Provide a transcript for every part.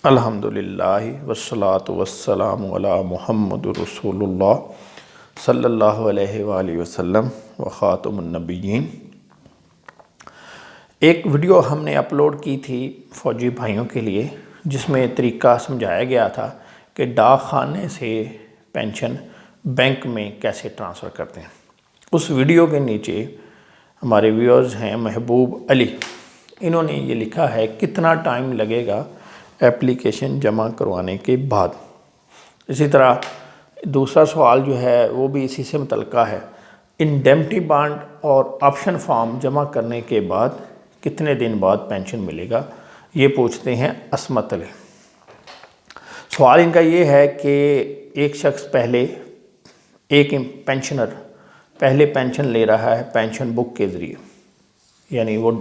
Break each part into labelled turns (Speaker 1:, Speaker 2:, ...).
Speaker 1: الحمدللہ والصلاة والسلام علی محمد رسول اللہ صلی اللہ علیہ وآلہ وسلم وخاتم النبیین۔ ایک ویڈیو ہم نے اپلوڈ کی تھی فوجی بھائیوں کے لیے، جس میں طریقہ سمجھایا گیا تھا کہ ڈاک خانے سے پینشن بینک میں کیسے ٹرانسفر کرتے ہیں۔ اس ویڈیو کے نیچے ہمارے ویورز ہیں محبوب علی، انہوں نے یہ لکھا ہے کتنا ٹائم لگے گا اپلیکیشن جمع کروانے کے بعد۔ اسی طرح دوسرا سوال جو ہے وہ بھی اسی سے متعلقہ ہے، انڈیمنٹی بانڈ اور آپشن فارم جمع کرنے کے بعد کتنے دن بعد پینشن ملے گا، یہ پوچھتے ہیں عصمت علی۔ سوال ان کا یہ ہے کہ ایک شخص ایک پینشنر پہلے پینشن لے رہا ہے پینشن بک کے ذریعے، یعنی وہ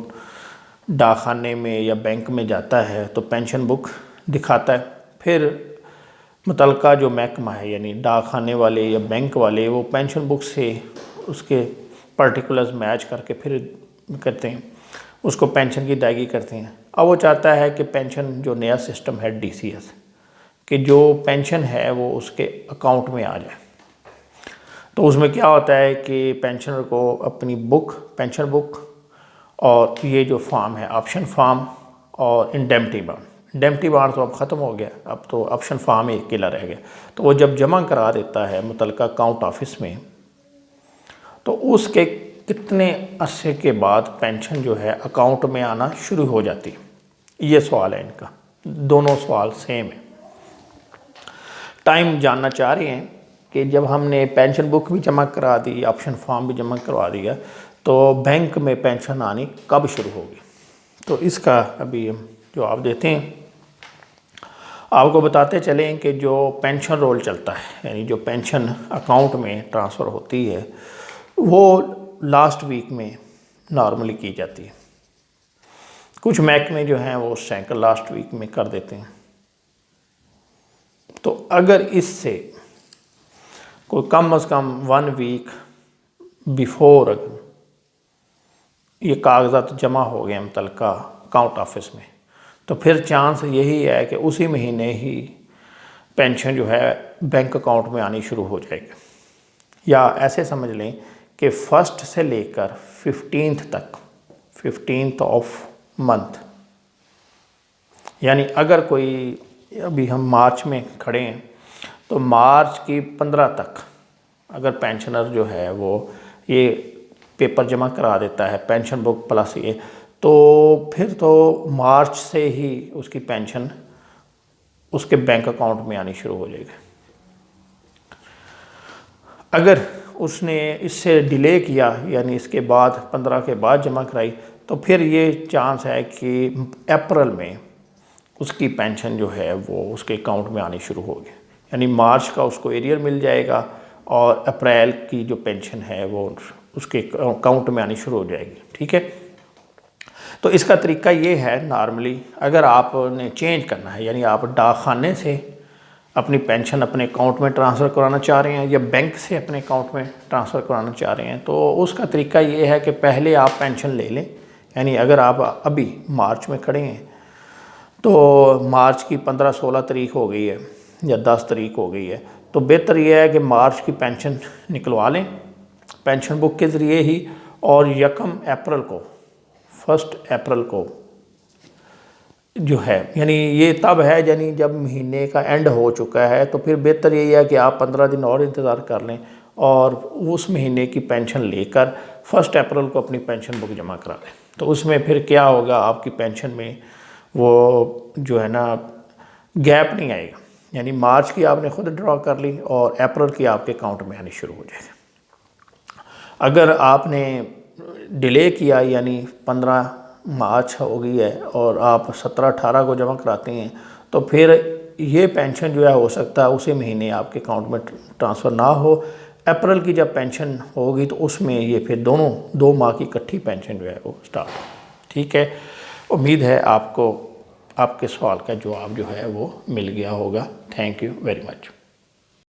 Speaker 1: ڈاک خانے میں یا بینک میں جاتا ہے تو پینشن بک دکھاتا ہے، پھر متعلقہ جو محکمہ ہے یعنی ڈاک خانے والے یا بینک والے وہ پینشن بک سے اس کے پرٹیکولرز میچ کر کے پھر کرتے ہیں، اس کو پینشن کی ادائیگی کرتے ہیں۔ اب وہ چاہتا ہے کہ پینشن جو نیا سسٹم ہے ڈی سی ایس، کہ جو پینشن ہے وہ اس کے اکاؤنٹ میں آ جائے۔ تو اس میں کیا ہوتا ہے کہ پینشنر کو اپنی پینشن بک اور یہ جو فارم ہے آپشن فارم اور انڈیمنٹی بانڈ تو اب ختم ہو گیا، اب تو آپشن فارم ایک اکیلا رہ گیا، تو وہ جب جمع کرا دیتا ہے متعلقہ اکاؤنٹ آفس میں، تو اس کے کتنے عرصے کے بعد پینشن جو ہے اکاؤنٹ میں آنا شروع ہو جاتی ہے، یہ سوال ہے ان کا۔ دونوں سوال سیم ہیں، ٹائم جاننا چاہ رہے ہیں کہ جب ہم نے پینشن بک بھی جمع کرا دی، آپشن فارم بھی جمع کروا دیا، تو بینک میں پینشن آنی کب شروع ہوگی۔ تو اس کا ابھی ہم جواب دیتے ہیں۔ آپ کو بتاتے چلیں کہ جو پینشن رول چلتا ہے، یعنی جو پینشن اکاؤنٹ میں ٹرانسفر ہوتی ہے، وہ لاسٹ ویک میں نارملی کی جاتی ہے۔ کچھ محکمے جو ہیں وہ سینکڑ لاسٹ ویک میں کر دیتے ہیں۔ تو اگر اس سے کوئی کم از کم 1 ویک بیفور یہ کاغذات جمع ہو گئے متعلقہ اکاؤنٹ آفس میں، تو پھر چانس یہی ہے کہ اسی مہینے ہی پینشن جو ہے بینک اکاؤنٹ میں آنی شروع ہو جائے گی، یا ایسے سمجھ لیں کہ 1 سے لے کر 15 تک، 15 آف منتھ، یعنی اگر کوئی ابھی ہم مارچ میں کھڑے ہیں تو مارچ کی 15 تک اگر پینشنر جو ہے وہ یہ پیپر جمع کرا دیتا ہے پینشن بک پلس یہ، تو پھر تو مارچ سے ہی اس کی پینشن اس کے بینک اکاؤنٹ میں آنی شروع ہو جائے گی۔ اگر اس نے اس سے ڈیلے کیا، یعنی اس کے بعد 15 کے بعد جمع کرائی، تو پھر یہ چانس ہے کہ اپریل میں اس کی پینشن جو ہے وہ اس کے اکاؤنٹ میں آنی شروع ہوگی، یعنی مارچ کا اس کو ایریئر مل جائے گا اور اپریل کی جو پینشن ہے وہ اس کے اکاؤنٹ میں آنی شروع ہو جائے گی، ٹھیک ہے۔ تو اس کا طریقہ یہ ہے نارملی، اگر آپ نے چینج کرنا ہے، یعنی آپ ڈاک خانے سے اپنی پینشن اپنے اکاؤنٹ میں ٹرانسفر کرانا چاہ رہے ہیں یا بینک سے اپنے اکاؤنٹ میں ٹرانسفر کرانا چاہ رہے ہیں، تو اس کا طریقہ یہ ہے کہ پہلے آپ پینشن لے لیں، یعنی اگر آپ ابھی مارچ میں کھڑے ہیں تو مارچ کی 15-16 تاریخ ہو گئی ہے یا 10 تاریخ ہو گئی ہے، تو بہتر یہ ہے کہ مارچ کی پینشن نکلوا لیں پینشن بک کے ذریعے ہی، اور 1 اپریل کو جو ہے، یعنی یہ تب ہے یعنی جب مہینے کا اینڈ ہو چکا ہے، تو پھر بہتر یہ ہے کہ آپ 15 دن اور انتظار کر لیں اور اس مہینے کی پینشن لے کر 1 اپریل کو اپنی پینشن بک جمع کرا لیں۔ تو اس میں پھر کیا ہوگا، آپ کی پینشن میں وہ جو ہے نا گیپ نہیں آئے گا، یعنی مارچ کی آپ نے خود ڈرا کر لی اور اپریل کی آپ کے اکاؤنٹ میں آنی شروع ہو جائے گی۔ اگر آپ نے ڈیلے کیا، یعنی 15 مارچ ہو گئی ہے اور آپ 17-18 کو جمع کراتے ہیں، تو پھر یہ پینشن جو ہے ہو سکتا ہے اسی مہینے آپ کے اکاؤنٹ میں ٹرانسفر نہ ہو۔ اپریل کی جب پینشن ہوگی تو اس میں یہ پھر 2 ماہ کی اکٹھی پینشن جو ہے وہ سٹارٹ ہو، ٹھیک ہے۔ امید ہے آپ کو آپ کے سوال کا جواب جو ہے وہ مل گیا ہوگا۔ Thank you very much.